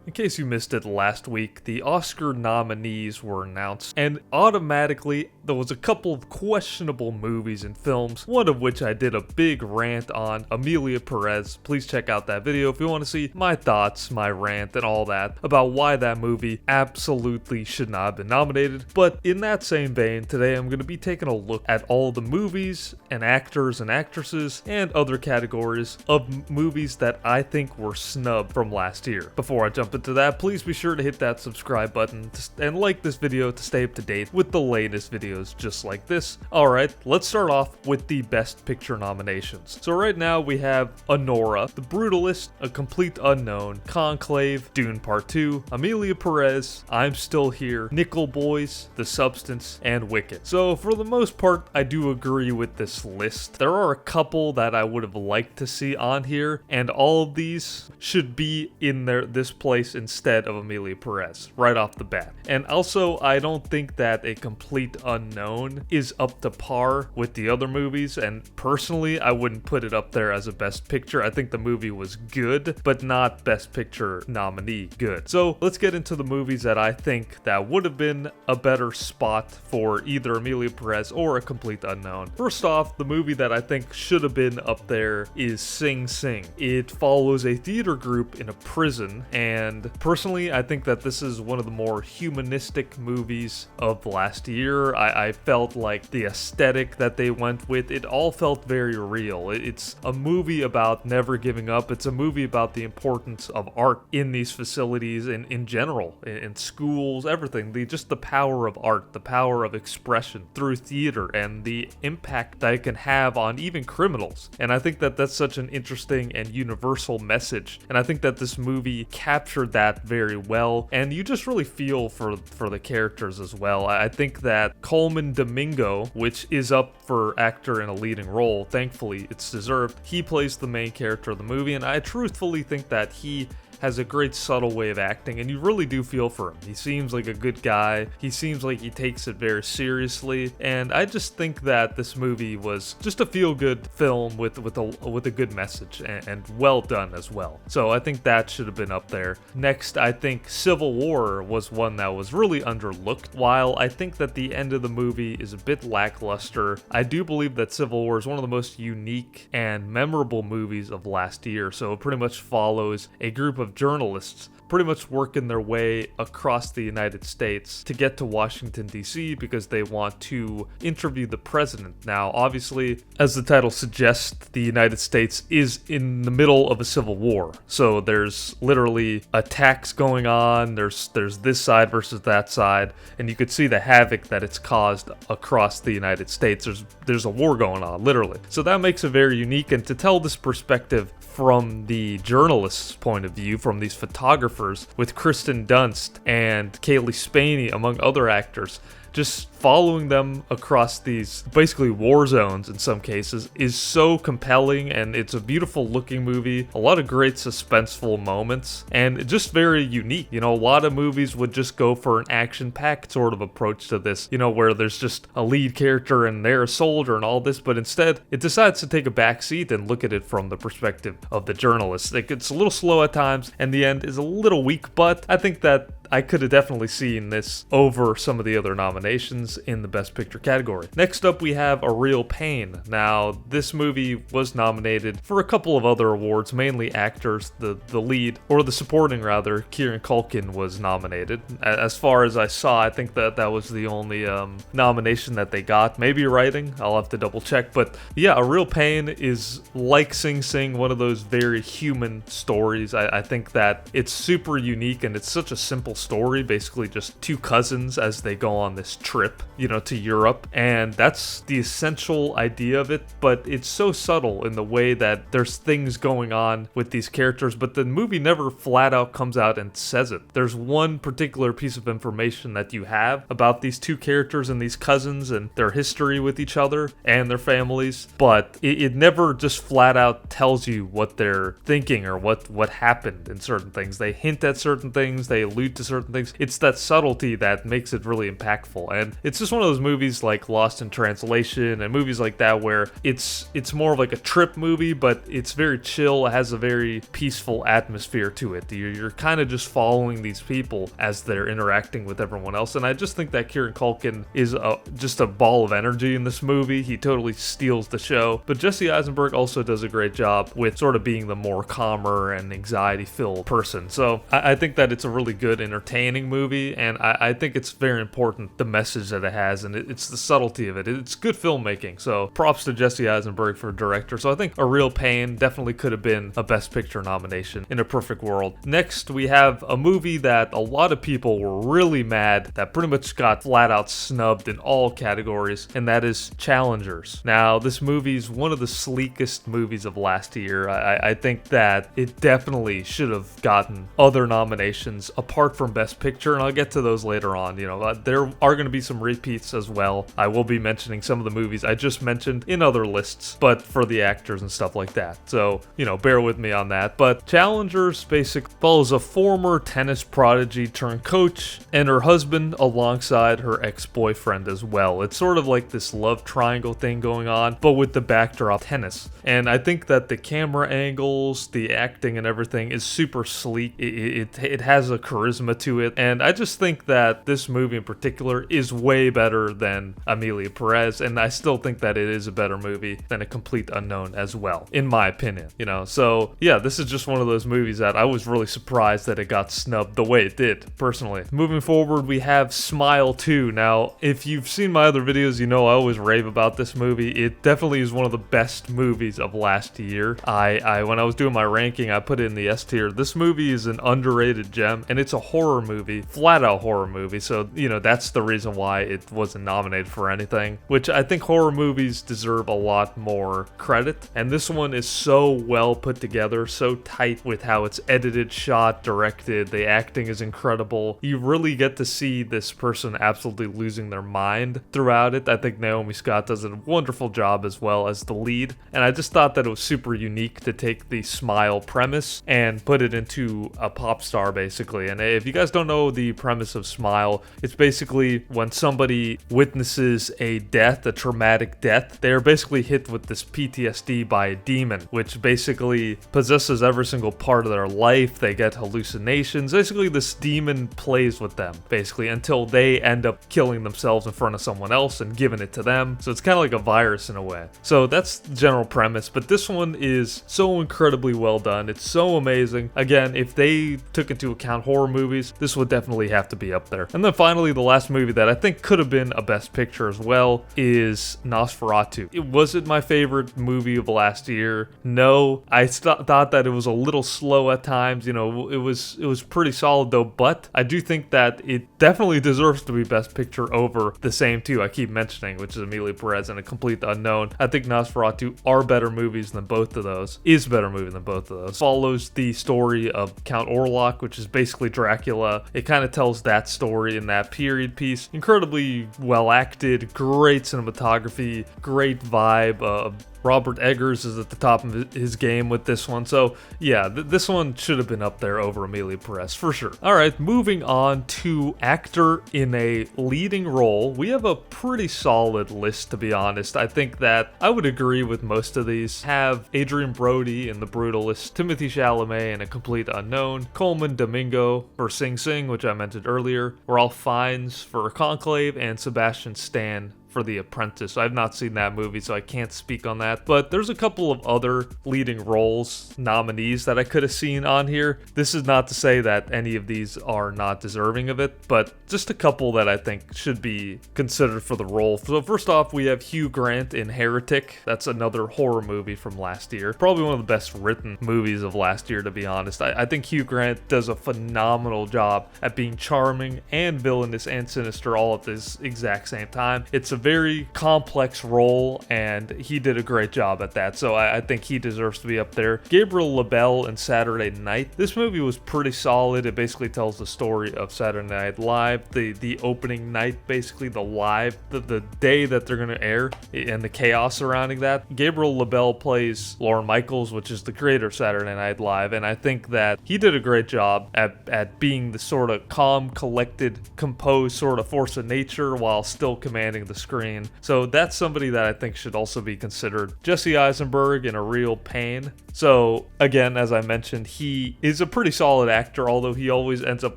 In case you missed it last week, the Oscar nominees were announced, and automatically there was a couple of questionable movies and films, one of which I did a big rant on, Emilia Perez. Please check out that video if you want to see my thoughts, my rant, and all that about why that movie absolutely should not have been nominated. But in that same vein, today I'm going to be taking a look at all the movies and actors and actresses and other categories of movies that I think were snubbed from last year. Before I jump into that, please be sure to hit that subscribe button and like this video to stay up to date with the latest videos just like this. Alright, let's start off with the Best Picture nominations. So right now we have Anora, The Brutalist, A Complete Unknown, Conclave, Dune Part 2, Emilia Perez, I'm Still Here, Nickel Boys, The Substance, and Wicked. So for the most part, I do agree with this list. There are a couple that I would have liked to see on here, and all of these should be in this place instead of Emilia Perez, right off the bat. And also, I don't think that A Complete Unknown is up to par with the other movies, and personally, I wouldn't put it up there as a Best Picture. I think the movie was good, but not Best Picture nominee good. So let's get into the movies that I think that would have been a better spot for either Emilia Perez or A Complete Unknown. First off, the movie that I think should have been up there is Sing Sing. It follows a theater group in a prison, and personally, I think that this is one of the more humanistic movies of last year. I felt like the aesthetic that they went with, it all felt very real. It's a movie about never giving up. It's a movie about the importance of art in these facilities and in general, in schools, everything. Just the power of art, the power of expression through theater, and the impact that it can have on even criminals. And I think that that's such an interesting and universal message. And I think that this movie captured that very well, and you just really feel for the characters as well. I think that Coleman Domingo, which is up for actor in a leading role, thankfully it's deserved, he plays the main character of the movie, and I truthfully think that he has a great subtle way of acting, and you really do feel for him. He seems like a good guy. He seems like he takes it very seriously, and I just think that this movie was just a feel-good film with a good message, and well done as well. So I think that should have been up there. Next, I think Civil War was one that was really underlooked. While I think that the end of the movie is a bit lackluster, I do believe that Civil War is one of the most unique and memorable movies of last year. So it pretty much follows a group of journalists pretty much working their way across the United States to get to Washington, D.C. because they want to interview the president. Now, obviously, as the title suggests, the United States is in the middle of a civil war. So there's literally attacks going on, there's this side versus that side, and you could see the havoc that it's caused across the United States. There's a war going on, literally. So that makes it very unique, and to tell this perspective from the journalist's point of view, from these photographers, with Kristen Dunst and Kaylee Spaney, among other actors, just following them across these basically war zones in some cases is so compelling, and it's a beautiful looking movie, a lot of great suspenseful moments, and just very unique. You know, a lot of movies would just go for an action-packed sort of approach to this, you know, where there's just a lead character and they're a soldier and all this, but instead it decides to take a back seat and look at it from the perspective of the journalist. Like, it's a little slow at times, and the end is a little weak, but I think that I could have definitely seen this over some of the other nominations in the Best Picture category. Next up, we have A Real Pain. Now, this movie was nominated for a couple of other awards, mainly actors. The lead, or the supporting rather, Kieran Culkin was nominated. As far as I saw, I think that was the only nomination that they got. Maybe writing, I'll have to double check. But yeah, A Real Pain is like Sing Sing, one of those very human stories. I think that it's super unique, and it's such a simple story, basically just two cousins as they go on this trip, you know, to Europe, and that's the essential idea of it, but it's so subtle in the way that there's things going on with these characters, but the movie never flat out comes out and says it. There's one particular piece of information that you have about these two characters and these cousins and their history with each other and their families, but it never just flat out tells you what they're thinking or what happened in certain things. They hint at certain things, they allude to certain things. It's that subtlety that makes it really impactful. And it's just one of those movies like Lost in Translation and movies like that where it's more of like a trip movie, but it's very chill. It has a very peaceful atmosphere to it. You're kind of just following these people as they're interacting with everyone else. And I just think that Kieran Culkin is just a ball of energy in this movie. He totally steals the show. But Jesse Eisenberg also does a great job with sort of being the more calmer and anxiety-filled person. So I think that it's a really good, entertaining movie, and I think it's very important, the message that it has, and it's the subtlety of it. It's good filmmaking, so props to Jesse Eisenberg for director. So I think A Real Pain definitely could have been a Best Picture nomination in a perfect world. Next, we have a movie that a lot of people were really mad that pretty much got flat out snubbed in all categories, and that is Challengers. Now, this movie is one of the sleekest movies of last year. I think that it definitely should have gotten other nominations apart from Best Picture, and I'll get to those later on. There are going to be some repeats as well. I will be mentioning some of the movies I just mentioned in other lists, but for the actors and stuff like that. So, bear with me on that. But Challengers basically follows a former tennis prodigy turned coach and her husband alongside her ex-boyfriend as well. It's sort of like this love triangle thing going on, but with the backdrop tennis. And I think that the camera angles, the acting and everything is super sleek. It has a charisma to it, and I just think that this movie in particular is way better than Amelia Perez, and I still think that it is a better movie than A Complete Unknown as well, in my opinion. So yeah, this is just one of those movies that I was really surprised that it got snubbed the way it did, personally. Moving forward, we have Smile 2. Now, if you've seen my other videos, I always rave about this movie. It definitely is one of the best movies of last year. When I was doing my ranking, I put it in the S tier. This movie is an underrated gem, and it's a horror movie, flat out horror movie. So, that's the reason why it wasn't nominated for anything, which I think horror movies deserve a lot more credit. And this one is so well put together, so tight with how it's edited, shot, directed. The acting is incredible. You really get to see this person absolutely losing their mind throughout it. I think Naomi Scott does a wonderful job as well as the lead. And I just thought that it was super unique to take the Smile premise and put it into a pop star, basically. And if you guys don't know the premise of Smile, it's basically when somebody witnesses a death, a traumatic death, they're basically hit with this PTSD by a demon, which basically possesses every single part of their life. They get hallucinations. Basically, this demon plays with them, basically, until they end up killing themselves in front of someone else and giving it to them. So it's kind of like a virus in a way. So that's the general premise, but this one is so incredibly well done. It's so amazing. Again, if they took into account horror movies, this would definitely have to be up there. And then finally, the last movie that I think could have been a Best Picture as well is Nosferatu. It wasn't my favorite movie of last year. No, I thought that it was a little slow at times. It was pretty solid though, but I do think that it definitely deserves to be Best Picture over the same two I keep mentioning, which is Amelia Perez and A Complete Unknown. I think Nosferatu are better movies than both of those. Is a better movie than both of those. Follows the story of Count Orlok, which is basically Dracula. It kind of tells that story in that period piece. Incredibly well acted, great cinematography, great vibe. Robert Eggers is at the top of his game with this one. So yeah, this one should have been up there over Amelia Perez for sure. All right, moving on to actor in a leading role. We have a pretty solid list, to be honest. I think that I would agree with most of these. Have Adrian Brody in The Brutalist, Timothée Chalamet in A Complete Unknown, Coleman Domingo for Sing Sing, which I mentioned earlier, Ralph Fiennes for Conclave, and Sebastian Stan for The Apprentice. I've not seen that movie, so I can't speak on that. But there's a couple of other leading roles nominees that I could have seen on here. This is not to say that any of these are not deserving of it, but just a couple that I think should be considered for the role. So first off, we have Hugh Grant in Heretic. That's another horror movie from last year. Probably one of the best written movies of last year, to be honest. I think Hugh Grant does a phenomenal job at being charming and villainous and sinister all at this exact same time. It's a very complex role, and he did a great job at that. So I think he deserves to be up there. Gabriel LaBelle in Saturday Night. This movie was pretty solid. It basically tells the story of Saturday Night Live, the opening night, basically the day that they're going to air, and the chaos surrounding that. Gabriel LaBelle plays Lorne Michaels, which is the creator of Saturday Night Live, and I think that he did a great job at being the sort of calm, collected, composed sort of force of nature while still commanding the screen. So that's somebody that I think should also be considered. Jesse Eisenberg in A Real Pain. So again, as I mentioned, he is a pretty solid actor, although he always ends up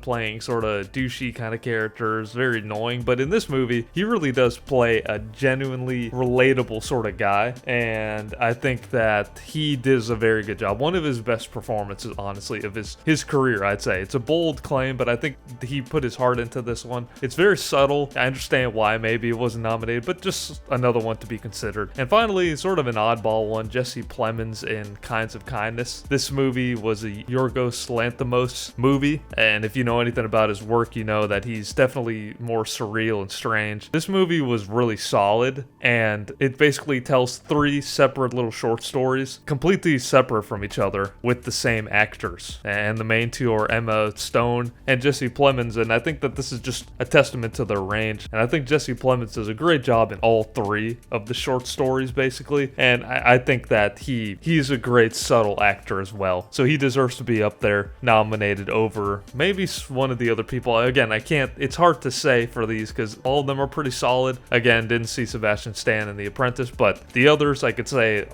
playing sort of douchey kind of characters, very annoying. But in this movie, he really does play a genuinely relatable sort of guy, and I think that he does a very good job. One of his best performances, honestly, of his career, I'd say. It's a bold claim, but I think he put his heart into this one. It's very subtle. I understand why maybe it wasn't nominated, but just another one to be considered. And finally, sort of an oddball one, Jesse Plemons in Kinds of Kindness. This movie was a Yorgos Lanthimos movie, and if you know anything about his work, you know that he's definitely more surreal and strange. This movie was really solid, and it basically tells 3 separate little short stories, completely separate from each other, with the same actors. And the main 2 are Emma Stone and Jesse Plemons, and I think that this is just a testament to their range. And I think Jesse Plemons does a great job in all 3 of the short stories, basically. And I think that he's a great subtle actor as well. So he deserves to be up there, nominated over maybe one of the other people. Again, it's hard to say for these because all of them are pretty solid. Again, didn't see Sebastian Stan in The Apprentice, but the others I could say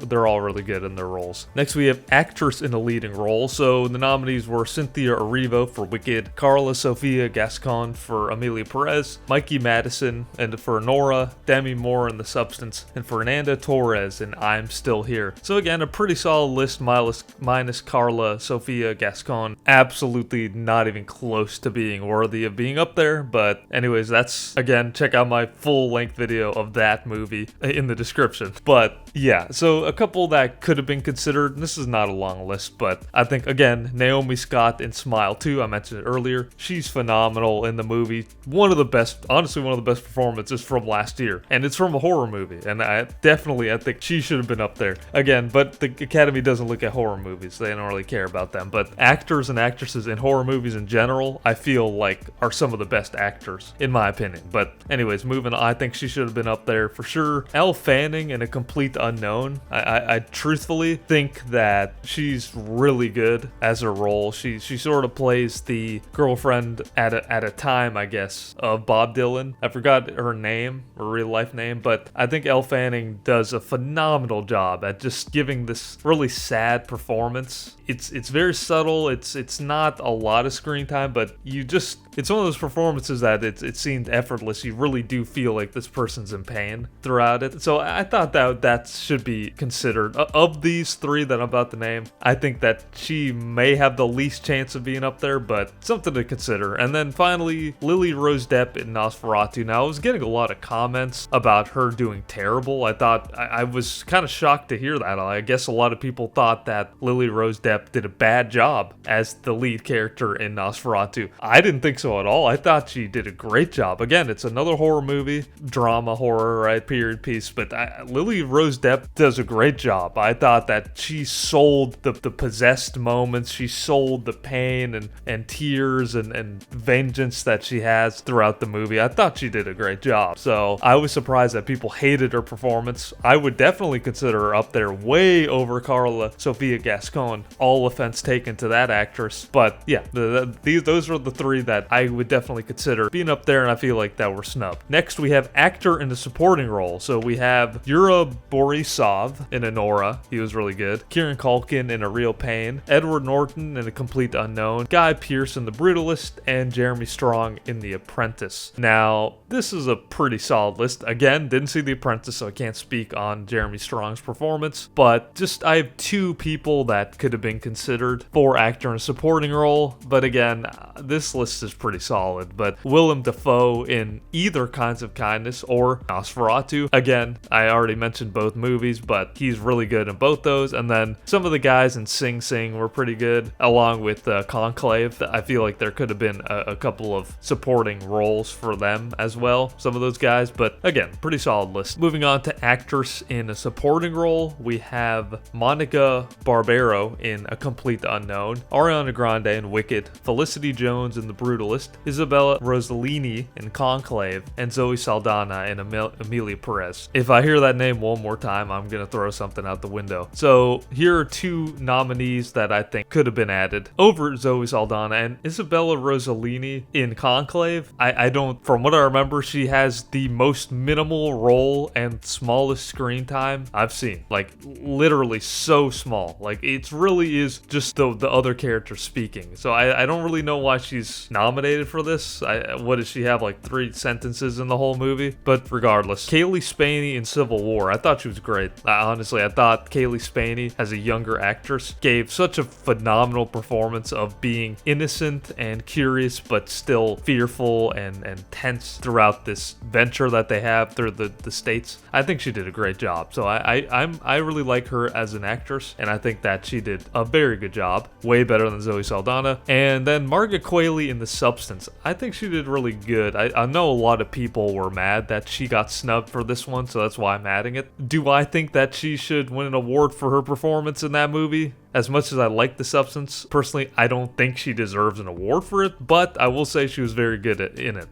they're all really good in their roles. Next, we have actress in a leading role. So the nominees were Cynthia Erivo for Wicked, Carla Sofia Gascon for Amelia Perez, Mikey Madison and for Nora, Demi Moore in The Substance, and Fernanda Torres in I'm Still Here. So again, a pretty solid list minus Carla Sofia Gascon. Absolutely not even close to being worthy of being up there, but anyways, that's, again, check out my full-length video of that movie in the description. But yeah, so a couple that could have been considered, and this is not a long list, but I think, again, Naomi Scott in Smile 2, I mentioned it earlier. She's phenomenal in the movie. One of the best performances from last year, and it's from a horror movie, and I think she should have been up there. Again, but the Academy doesn't look at horror movies. They don't really care about them, but actors and actresses in horror movies in general, I feel like are some of the best actors, in my opinion. But anyways, moving on, I think she should have been up there for sure. Elle Fanning in A Complete Unknown. I truthfully think that she's really good as her role. She sort of plays the girlfriend at a time, I guess, of Bob Dylan. I forgot her name, her real life name, but I think Elle Fanning does a phenomenal job at just giving this really sad performance. It's very subtle. It's not a lot of screen time, but it's one of those performances that it seemed effortless. You really do feel like this person's in pain throughout it. So I thought that should be considered. Of these 3 that I'm about to name, I think that she may have the least chance of being up there, but something to consider. And then finally, Lily Rose Depp in Nosferatu. Now, I was getting a lot of comments about her doing terrible. I was kind of shocked to hear that. I guess a lot of people thought that Lily Rose Depp did a bad job as the lead character in Nosferatu. I didn't think so at all. I thought she did a great job. Again, it's another horror movie, drama horror, right? Period piece. But Lily Rose Depp does a great job. I thought that she sold the possessed moments. She sold the pain and tears and vengeance that she has throughout the movie. I thought she did a great job. So I was surprised that people hated her performance. I would definitely consider her up there way over Carla Sofia Gascon. All offense taken to that actress. But yeah, those are the 3 that I would definitely consider being up there, and I feel like that were snubbed. Next, we have actor in the supporting role. So we have Yura Borisov in Anora. He was really good. Kieran Culkin in A Real Pain. Edward Norton in A Complete Unknown. Guy Pearce in The Brutalist. And Jeremy Strong in The Apprentice. Now, this is a pretty solid list. Again, didn't see The Apprentice, so I can't speak on Jeremy Strong's performance. But I have 2 people that could have been being considered for actor in a supporting role, but again, this list is pretty solid. But Willem Dafoe in either Kinds of Kindness or Nosferatu. Again, I already mentioned both movies, but he's really good in both those. And then some of the guys in Sing Sing were pretty good, along with Conclave. I feel like there could have been a couple of supporting roles for them as well, some of those guys. But again, pretty solid list. Moving on to actress in a supporting role, we have Monica Barbaro in A Complete Unknown, Ariana Grande in Wicked, Felicity Jones in The Brutalist, Isabella Rossellini in Conclave, and Zoe Saldana in Amelia Perez. If I hear that name one more time, I'm gonna throw something out the window. So here are two nominees that I think could have been added over Zoe Saldana and Isabella Rossellini in Conclave. I don't, from what I remember, she has the most minimal role and smallest screen time I've seen. Like, literally so small. Like, it really is just the other character speaking. So I don't really know why she's nominated for this. What does she have, like 3 sentences in the whole movie? But regardless, Kaylee Spaney in Civil War, I thought she was great. Honestly, I thought Kaylee Spaney, as a younger actress, gave such a phenomenal performance of being innocent and curious, but still fearful and tense throughout this venture that they have through the states. I think she did a great job. So I really like her as an actress, and I think that she did a very good job, way better than Zoe Saldana. And then Margaret Qualley in The Substance, I think she did really good. I know a lot of people were mad that she got snubbed for this one, so that's why I'm adding it. Do I think that she should win an award for her performance in that movie? As much as I like The Substance, personally, I don't think she deserves an award for it, but I will say she was very good in it.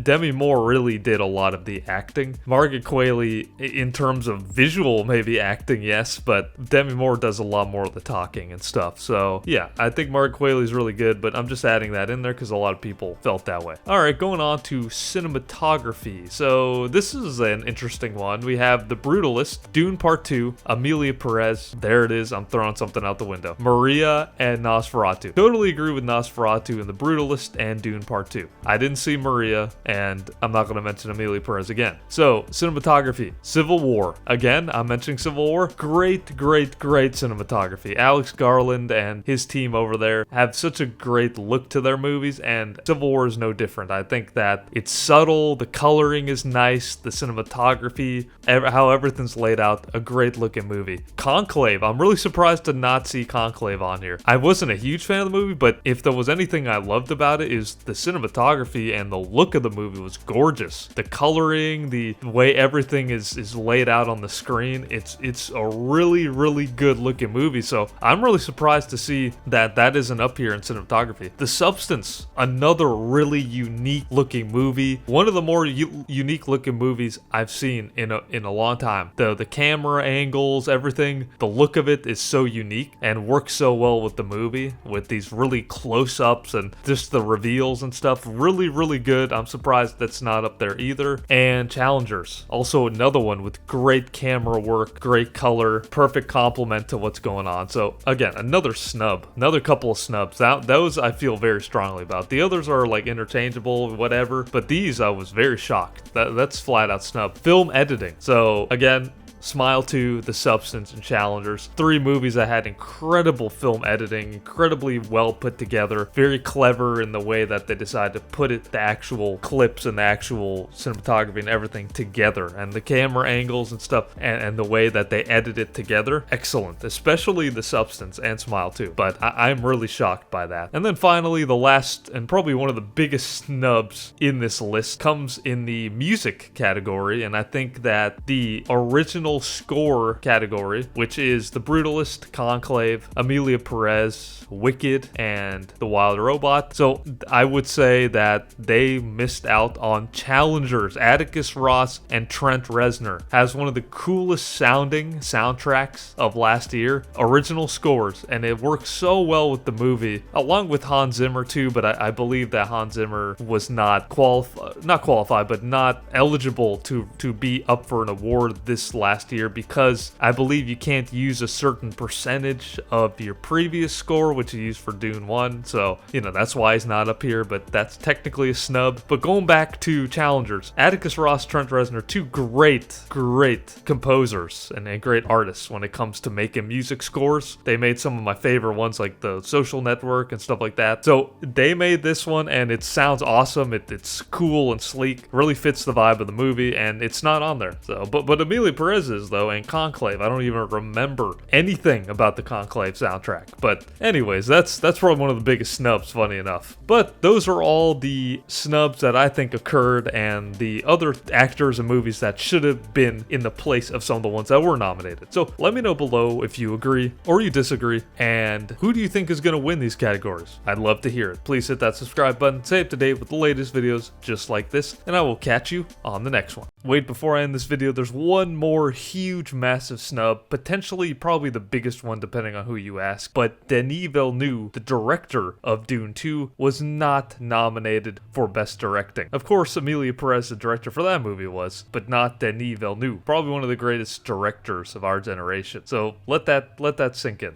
Demi Moore really did a lot of the acting. Margaret Qualley, in terms of visual, maybe acting, yes, but Demi Moore does a lot more of the talking and stuff. So, yeah, I think Margaret Qualley's really good, but I'm just adding that in there because a lot of people felt that way. Alright, going on to cinematography. So, this is an interesting one. We have The Brutalist, Dune Part 2, Amelia Perez. There it is. I'm throwing something out the window. Maria and Nosferatu. Totally agree with Nosferatu in The Brutalist and Dune Part 2. I didn't see Maria, and I'm not going to mention Amelia Perez again. So, cinematography. Civil War. Again, I'm mentioning Civil War. Great cinematography. Alex Garland and his team over there have such a great look to their movies, and Civil War is no different. I think that it's subtle, the coloring is nice, the cinematography, how everything's laid out, a great looking movie. Conclave. I'm really surprised to not see Conclave on here. I wasn't a huge fan of the movie, but if there was anything I loved about it, is the cinematography and the look of the movie was gorgeous. The coloring, the way everything is laid out on the screen, it's a really good looking movie. So I'm really surprised to see that isn't up here in cinematography. The Substance, another really unique looking movie. One of the more unique looking movies I've seen in a long time. The camera angles, everything, the look of it is so unique and works so well with the movie, with these really close-ups and just the reveals and stuff. Really good. I'm surprised that's not up there either. And Challengers, also another one with great camera work, great color, perfect complement to what's going on. So again, another snub, another couple of snubs. Those I feel very strongly about. The others are like interchangeable, whatever, but these I was very shocked. That's flat out snub. Film editing. So again, Smile 2, The Substance, and Challengers. 3 movies that had incredible film editing, incredibly well put together, very clever in the way that they decided to put the actual clips and the actual cinematography and everything together, and the camera angles and stuff, and the way that they edit it together. Excellent, especially The Substance and Smile 2. But I'm really shocked by that. And then finally, the last and probably one of the biggest snubs in this list comes in the music category, and I think that the original score category, which is The Brutalist, Conclave, Amelia Perez, Wicked, and The Wild Robot. So I would say that they missed out on Challengers. Atticus Ross and Trent Reznor has one of the coolest sounding soundtracks of last year. Original scores, and it works so well with the movie, along with Hans Zimmer too, but I believe that Hans Zimmer was not qualified, but not eligible to be up for an award this last last year because I believe you can't use a certain percentage of your previous score, which you used for Dune 1. So, that's why he's not up here, but that's technically a snub. But going back to challengers, Atticus Ross, Trent Reznor, two great composers and great artists when it comes to making music scores. They made some of my favorite ones like The Social Network and stuff like that. So they made this one and it sounds awesome. It's cool and sleek, really fits the vibe of the movie, and it's not on there. So, but Emilia Perez is though, and Conclave. I don't even remember anything about the Conclave soundtrack. But anyways, that's probably one of the biggest snubs, funny enough. But those are all the snubs that I think occurred, and the other actors and movies that should have been in the place of some of the ones that were nominated. So let me know below if you agree or you disagree, and who do you think is going to win these categories? I'd love to hear it. Please hit that subscribe button, stay up to date with the latest videos just like this, and I will catch you on the next one. Wait, before I end this video, there's one more huge, massive snub, potentially probably the biggest one depending on who you ask, but Denis Villeneuve, the director of Dune 2, was not nominated for Best Directing. Of course, Emilia Perez, the director for that movie, was, but not Denis Villeneuve, probably one of the greatest directors of our generation. So let that sink in.